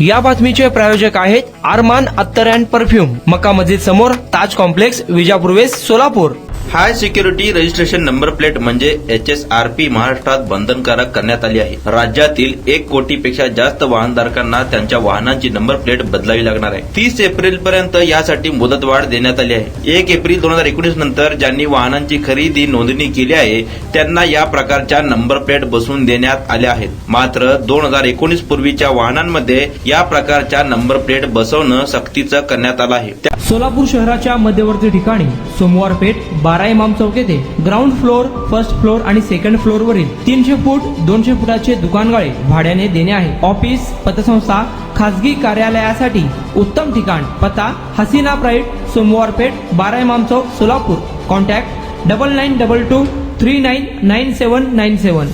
या बातमीचे प्रायोजक आहेत अरमान अत्तर अँड परफ्यूम, मक्का मस्जिद समोर, Taj complex, Vijapur west, Solapur. High security registration number plate म्हणजे HSRP महाराष्ट्रात बंधनकारक करण्यात आली आहे. राज्यातील 1 कोटीपेक्षा जास्त वाहनधारकांना त्यांच्या वाहनांची नंबर प्लेट बदलावी लागणार आहे. 30 एप्रिल पर्यंत यासाठी मुदतवाढ देण्यात आली आहे. 1 एप्रिल 2019 नंतर ज्यांनी वाहनांची खरेदी नोंदणी केली आहे त्यांना या प्रकारच्या नंबर प्लेट बसवून देण्यात आल्या आहेत. मात्र 2019 पूर्वीच्या वाहनांमध्ये या प्रकारच्या नंबर प्लेट बसवणं सक्तीचं करण्यात आलं आहे. सोलापूर शहराच्या मध्यवर्ती ठिकाणी सोमवार पेठ 12 इमाम चौक येथे ग्राउंड फ्लोर, फर्स्ट फ्लोर आणि सेकंड फ्लोर वरील 300 फूट 200 फुटाचे दुकानगाळे भाड्याने देणे आहे. ऑफिस, पतसंस्था, खासगी कार्यालयासाठी उत्तम ठिकाण. पत्ता हसीना प्राईड, सोमवार पेठ 12 इमाम चौक, सोलापूर. कॉन्टॅक्ट 9922 399797.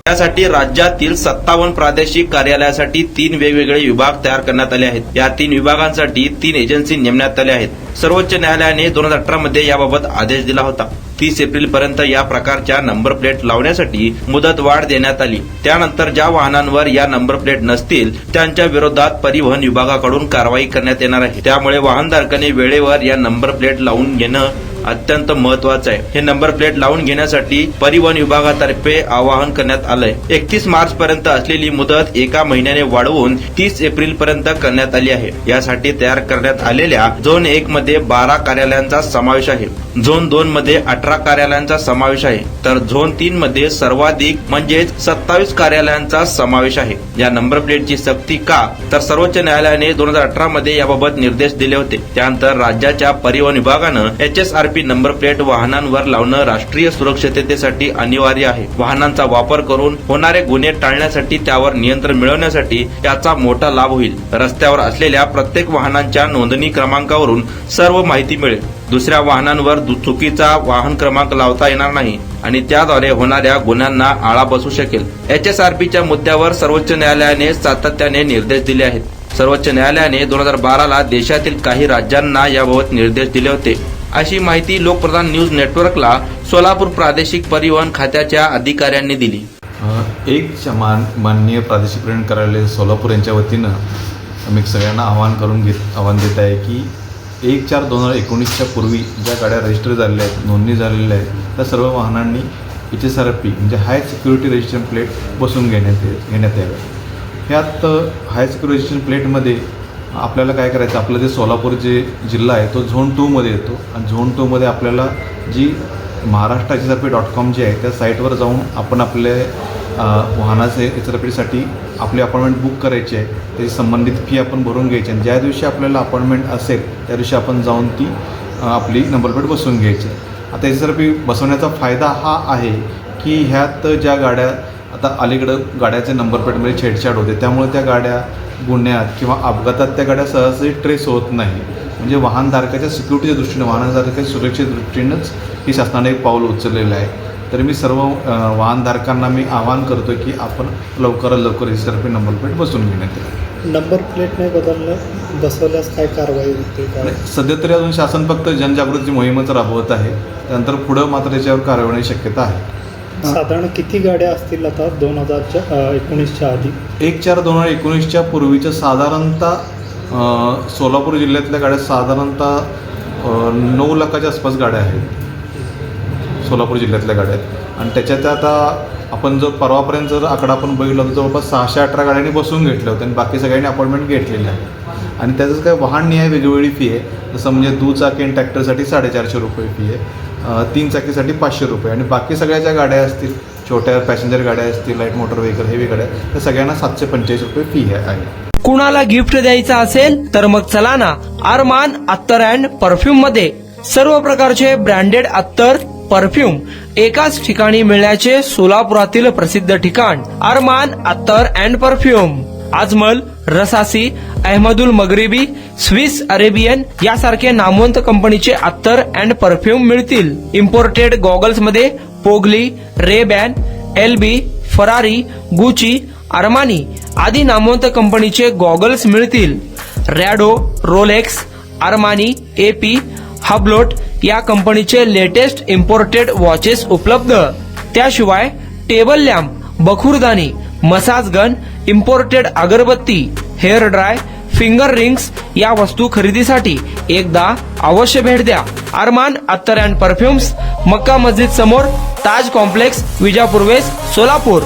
यासाठी राज्यातील 57 प्रादेशिक कार्यालयासाठी 3 वेगवेगळे विभाग तयार करण्यात आले आहेत. या 3 विभागांसाठी 3 एजन्सी नेमण्यात आल्या आहेत. सर्वोच्च न्यायालयाने 2018 मध्ये याबाबत आदेश दिला होता. 30 एप्रिल पर्यंत या प्रकारच्या नंबर प्लेट लावण्यासाठी मुदतवाढ देण्यात आली. त्यानंतर ज्या वाहनांवर या नंबर प्लेट नसतील त्यांच्या विरोधात परिवहन विभागाकडून कारवाई करण्यात येणार आहे. त्यामुळे वाहनधारकांनी वेळेवर या नंबर प्लेट लावून घेणं अत्यंत महत्वाचं आहे. हे नंबर प्लेट लावून घेण्यासाठी परिवहन विभागातर्फे आवाहन करण्यात आलंय. 31 मार्च पर्यंत असलेली मुदत 1 महिन्याने वाढवून 30 एप्रिल पर्यंत करण्यात आली आहे. यासाठी तयार करण्यात आलेल्या झोन 1 मध्ये 12 कार्यालयांचा समावेश आहे. झोन 2 मध्ये 18 कार्यालयांचा समावेश आहे. तर झोन 3 मध्ये सर्वाधिक म्हणजेच 27 कार्यालयांचा समावेश आहे. या नंबर प्लेटची सक्ती का, तर सर्वोच्च न्यायालयाने 2018 मध्ये याबाबत निर्देश दिले होते. त्यानंतर राज्याच्या परिवहन विभागानं HSRP नंबर प्लेट वाहनांवर लावणं राष्ट्रीय सुरक्षिततेसाठी अनिवार्य आहे. वाहनांचा वापर करून होणारे गुन्हे टाळण्यासाठी, त्यावर नियंत्रण मिळवण्यासाठी याचा मोठा लाभ होईल. रस्त्यावर असलेल्या प्रत्येक वाहनांच्या नोंदणी क्रमांकावरून सर्व माहिती मिळेल. दुसऱ्या वाहनांवर चुकीचा वाहन क्रमांक लावता येणार नाही आणि त्याद्वारे होणाऱ्या गुन्ह्यांना आळा बसू शकेल. HSRPच्या मुद्द्यावर सर्वोच्च न्यायालयाने सातत्याने निर्देश दिले आहेत. सर्वोच्च न्यायालयाने 2012 ला देशातील काही राज्यांना याबाबत निर्देश दिले होते. अशी माहिती लोकप्रधान न्यूज नेटवर्कला सोलापूर प्रादेशिक परिवहन खात्याच्या अधिकाऱ्यांनी दिली. माननीय प्रादेशिक परिवहन कार्यालय सोलापूर यांच्या वतीनं मी सगळ्यांना आवाहन देत आहे की 1/4/2019च्या पूर्वी ज्या गाड्या रजिस्टर झालेल्या आहेत, नोंदणी झालेल्या आहेत, त्या सर्व वाहनांनी HSRP म्हणजे हाय सिक्युरिटी रजिस्ट्रेशन प्लेट बसवून घेण्यात याव्या. ह्यात हाय सिक्युरिटी रजिस्ट्रेशन प्लेटमध्ये आपल्याला काय करायचं, आपलं जे सोलापूर जे जिल्हा आहे तो झोन 2 मध्ये येतो आणि झोन 2 मध्ये आपल्याला जी महाराष्ट्र HSRP.com जी आहे त्या साईटवर जाऊन आपण आपल्या वाहनाचे HSRPसाठी आपली अपॉइंटमेंट बुक करायची आहे. त्याची संबंधित फी आपण भरून घ्यायची आणि ज्या दिवशी आपल्याला अपॉइंटमेंट असेल त्या दिवशी आपण जाऊन ती आपली नंबर प्लेट बसवून घ्यायची. आता HSRP बसवण्याचा फायदा हा आहे की ह्यात ज्या गाड्या आता अलीकडं गाड्याचे नंबर प्लेटमध्ये छेडछाड होते, त्यामुळे त्या गाड्या गुन्ह्यात किंवा अपघातात त्या गाड्या सहजही ट्रेस होत नाही. म्हणजे वाहनधारकाच्या सिक्युरिटीच्या दृष्टीनं, वाहनधारकाच्या सुरक्षेच्या दृष्टीनंच ही शासनाने एक पाऊल उचललेलं आहे. तर मी सर्व वाहनधारकांना मी आवाहन करतो की आपण लवकरात लवकर HSRP नंबर प्लेट बसवून घेण्यात येईल. नंबर प्लेट नाही बसवल्यास काय कारवाई होते? सध्या तरी अजून शासन फक्त जनजागृती मोहीमच राबवत आहे. त्यानंतर पुढं मात्र याच्यावर कारवाई होण्याची शक्यता आहे. साधारण किती गाड्या असतील आता 2019च्या आधी? 1/4/2019च्या पूर्वीच्या साधारणतः सोलापूर जिल्ह्यातल्या गाड्या साधारणतः 9 लाखाच्या आसपास गाड्या आहेत सोलापूर जिल्ह्यातल्या गाड्या आहेत. आणि त्याच्यात आता आपण जर परवापर्यंत जर आकडा आपण बघितला तर जवळपास 618 गाड्यांनी बसवून घेतल्या होत्या आणि बाकी सगळ्यांनी अपॉइंटमेंट घेतलेली आहे. आणि त्याचंच काय वाहननिहाय वेगवेगळी फी आहे. जसं म्हणजे दुचाकी आणि ट्रॅक्टरसाठी 450 रुपये फी आहे, 3 चाकीसाठी 500 रुपये आणि बाकी सगळ्या ज्या गाड्या असतील, छोट्या पॅसेंजर गाड्या असतील, लाईट मोटर व्हेकल, हेवी गाड्या, त्या सगळ्यांना 745 रुपये फी आहे. कुणाला गिफ्ट द्यायचं असेल तर मग चला ना अरमान अत्तर अँड परफ्यूम मध्ये. सर्व प्रकारचे ब्रँडेड अत्तर, परफ्यूम एकाच ठिकाणी मिळण्याचे सोलापुरातील प्रसिद्ध ठिकाण Armaan attar and perfume. Ajmal, Rasasi, Ahmedul Maghribi, Swiss Arabian यासारखे नामवंत कंपनीचे अत्तर अँड परफ्यूम मिळतील. इम्पोर्टेड गॉगल्स मध्ये पोगली, Ray-Ban, LB, Ferrari, Gucci, Armani आदी नामवंत कंपनीचे गॉगल्स मिळतील. Rado, Rolex, Armani, AP, Hublot या कंपनीचे लेटेस्ट इम्पोर्टेड वॉचेस उपलब्ध. त्याशिवाय टेबल लॅम्प, बखुरदानी, मसाज गन, इम्पोर्टेड अगरबत्ती, हेअर ड्राय, फिंगर रिंग्स या वस्तू खरेदीसाठी एकदा अवश्य भेट द्या. अरमान अत्तर अँड परफ्युम्स, मक्का मस्जिद समोर, ताज कॉम्प्लेक्स, विजापूर वेस्ट, सोलापूर.